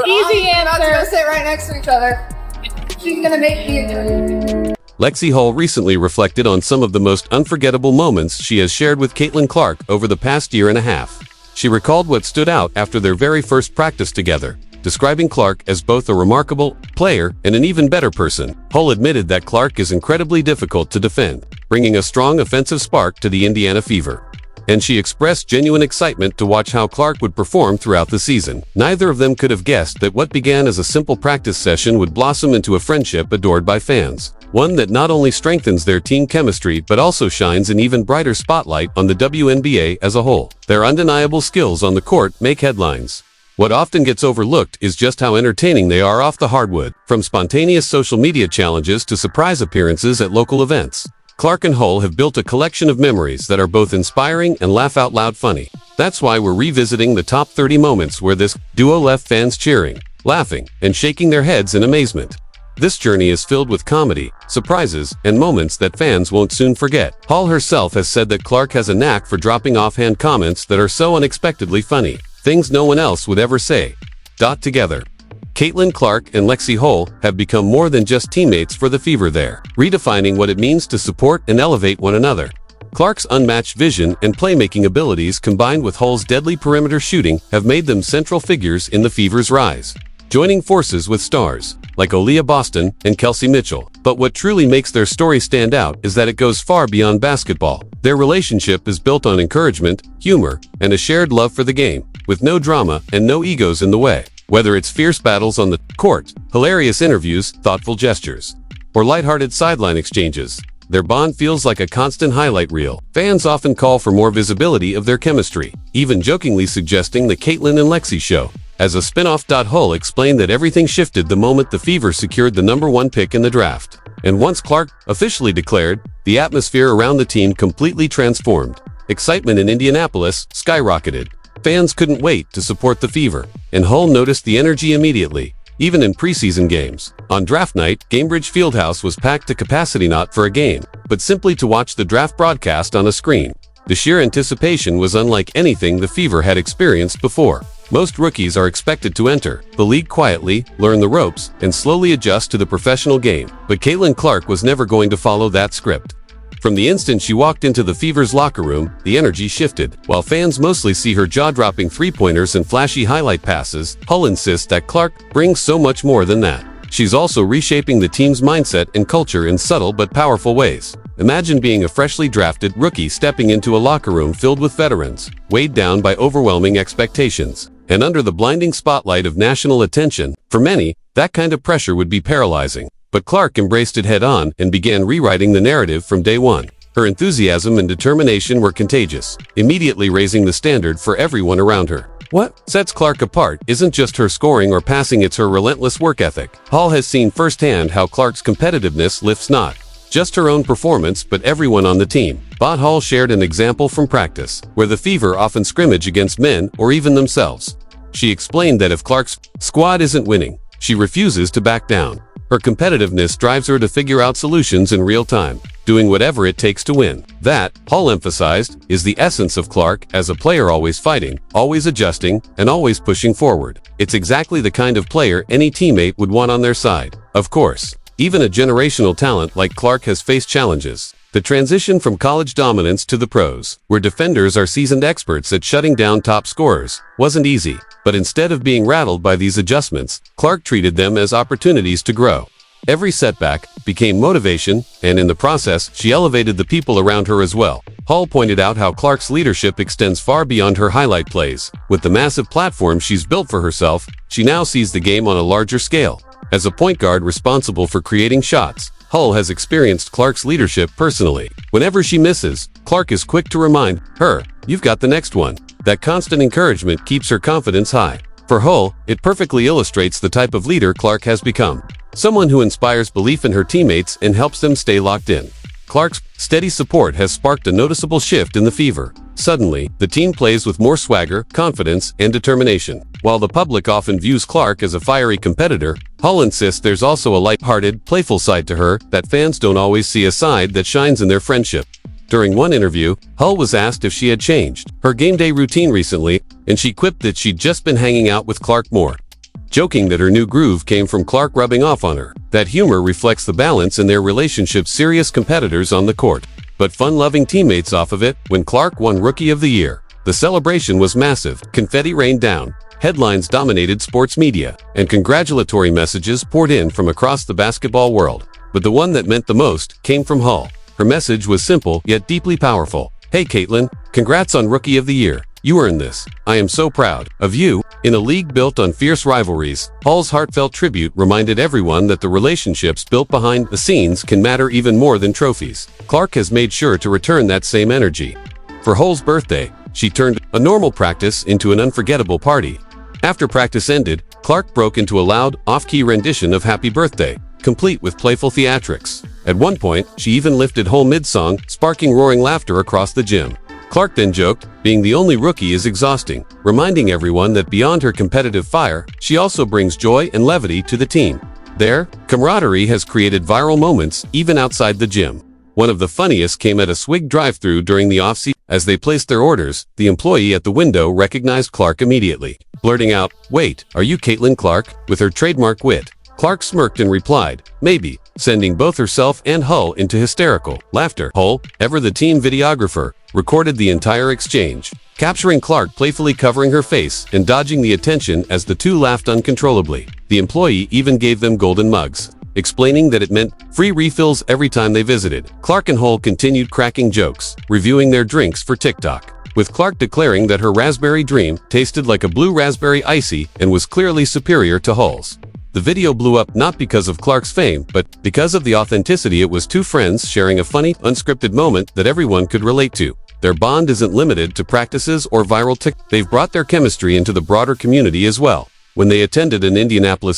Easy answer. Not gonna sit right next to each other. She's gonna make me a Lexie Hull recently reflected on some of the most unforgettable moments she has shared with Caitlin Clark over the past year and a half. She recalled what stood out after their very first practice together, describing Clark as both a remarkable player and an even better person. Hull admitted that Clark is incredibly difficult to defend, bringing a strong offensive spark to the Indiana Fever. And she expressed genuine excitement to watch how Clark would perform throughout the season. Neither of them could have guessed that what began as a simple practice session would blossom into a friendship adored by fans. One that not only strengthens their team chemistry but also shines an even brighter spotlight on the WNBA as a whole. Their undeniable skills on the court make headlines. What often gets overlooked is just how entertaining they are off the hardwood, from spontaneous social media challenges to surprise appearances at local events. Clark and Hull have built a collection of memories that are both inspiring and laugh-out-loud funny. That's why we're revisiting the top 30 moments where this duo left fans cheering, laughing, and shaking their heads in amazement. This journey is filled with comedy, surprises, and moments that fans won't soon forget. Hull herself has said that Clark has a knack for dropping offhand comments that are so unexpectedly funny, things no one else would ever say. Together, Caitlin Clark and Lexie Hull have become more than just teammates for the Fever there, redefining what it means to support and elevate one another. Clark's unmatched vision and playmaking abilities combined with Hull's deadly perimeter shooting have made them central figures in the Fever's rise, joining forces with stars like Aaliyah Boston and Kelsey Mitchell. But what truly makes their story stand out is that it goes far beyond basketball. Their relationship is built on encouragement, humor, and a shared love for the game, with no drama and no egos in the way. Whether it's fierce battles on the court, hilarious interviews, thoughtful gestures, or lighthearted sideline exchanges, their bond feels like a constant highlight reel. Fans often call for more visibility of their chemistry, even jokingly suggesting the Caitlin and Lexie show. As a spin-off, Hull explained that everything shifted the moment the Fever secured the #1 pick in the draft. And once Clark officially declared, the atmosphere around the team completely transformed. Excitement in Indianapolis skyrocketed. Fans couldn't wait to support the Fever, and Hull noticed the energy immediately, even in preseason games. On draft night, Gainbridge Fieldhouse was packed to capacity, not for a game, but simply to watch the draft broadcast on a screen. The sheer anticipation was unlike anything the Fever had experienced before. Most rookies are expected to enter the league quietly, learn the ropes, and slowly adjust to the professional game. But Caitlin Clark was never going to follow that script. From the instant she walked into the Fever's locker room, the energy shifted. While fans mostly see her jaw-dropping three-pointers and flashy highlight passes, Hull insists that Clark brings so much more than that. She's also reshaping the team's mindset and culture in subtle but powerful ways. Imagine being a freshly drafted rookie stepping into a locker room filled with veterans, weighed down by overwhelming expectations, and under the blinding spotlight of national attention. For many, that kind of pressure would be paralyzing. But Clark embraced it head-on and began rewriting the narrative from day one. Her enthusiasm and determination were contagious, immediately raising the standard for everyone around her. What sets Clark apart isn't just her scoring or passing, it's her relentless work ethic. Hull has seen firsthand how Clark's competitiveness lifts not just her own performance but everyone on the team. Hull shared an example from practice, where the Fever often scrimmage against men or even themselves. She explained that if Clark's squad isn't winning, she refuses to back down. Her competitiveness drives her to figure out solutions in real time, doing whatever it takes to win. That, Hull emphasized, is the essence of Clark as a player, always fighting, always adjusting, and always pushing forward. It's exactly the kind of player any teammate would want on their side. Of course, even a generational talent like Clark has faced challenges. The transition from college dominance to the pros, where defenders are seasoned experts at shutting down top scorers, wasn't easy. But instead of being rattled by these adjustments, Clark treated them as opportunities to grow. Every setback became motivation, and in the process, she elevated the people around her as well. Hull pointed out how Clark's leadership extends far beyond her highlight plays. With the massive platform she's built for herself, she now sees the game on a larger scale. As a point guard responsible for creating shots, Hull has experienced Clark's leadership personally. Whenever she misses, Clark is quick to remind her, "You've got the next one." That constant encouragement keeps her confidence high. For Hull, it perfectly illustrates the type of leader Clark has become. Someone who inspires belief in her teammates and helps them stay locked in. Clark's steady support has sparked a noticeable shift in the Fever. Suddenly, the team plays with more swagger, confidence, and determination. While the public often views Clark as a fiery competitor, Hull insists there's also a light-hearted, playful side to her that fans don't always see, a side that shines in their friendship. During one interview, Hull was asked if she had changed her game day routine recently, and she quipped that she'd just been hanging out with Clark more. joking that her new groove came from Clark rubbing off on her. That humor reflects the balance in their relationship's serious competitors on the court, but fun-loving teammates off of it. When Clark won Rookie of the Year, the celebration was massive. Confetti rained down, headlines dominated sports media, and congratulatory messages poured in from across the basketball world. But the one that meant the most came from Hull. Her message was simple yet deeply powerful. "Hey Caitlin, congrats on Rookie of the Year. You earned this. I am so proud of you." In a league built on fierce rivalries, Hull's heartfelt tribute reminded everyone that the relationships built behind the scenes can matter even more than trophies. Clark has made sure to return that same energy. For Hull's birthday, she turned a normal practice into an unforgettable party. After practice ended, Clark broke into a loud, off-key rendition of Happy Birthday, complete with playful theatrics. At one point, she even lifted Hull mid-song, sparking roaring laughter across the gym. Clark then joked, "Being the only rookie is exhausting," reminding everyone that beyond her competitive fire, she also brings joy and levity to the team. Their camaraderie has created viral moments even outside the gym. One of the funniest came at a Swig drive-thru during the off-season. As they placed their orders, the employee at the window recognized Clark immediately, blurting out, "Wait, are you Caitlin Clark?" with her trademark wit. Clark smirked and replied, "Maybe," sending both herself and Hull into hysterical laughter. Hull, ever the team videographer, recorded the entire exchange, capturing Clark playfully covering her face and dodging the attention as the two laughed uncontrollably. The employee even gave them golden mugs, explaining that it meant free refills every time they visited. Clark and Hull continued cracking jokes, reviewing their drinks for TikTok, with Clark declaring that her raspberry dream tasted like a blue raspberry icy and was clearly superior to Hull's. The video blew up not because of Clark's fame, but because of the authenticity. It was two friends sharing a funny, unscripted moment that everyone could relate to. Their bond isn't limited to practices or viral TikTok. They've brought their chemistry into the broader community as well. When they attended an Indianapolis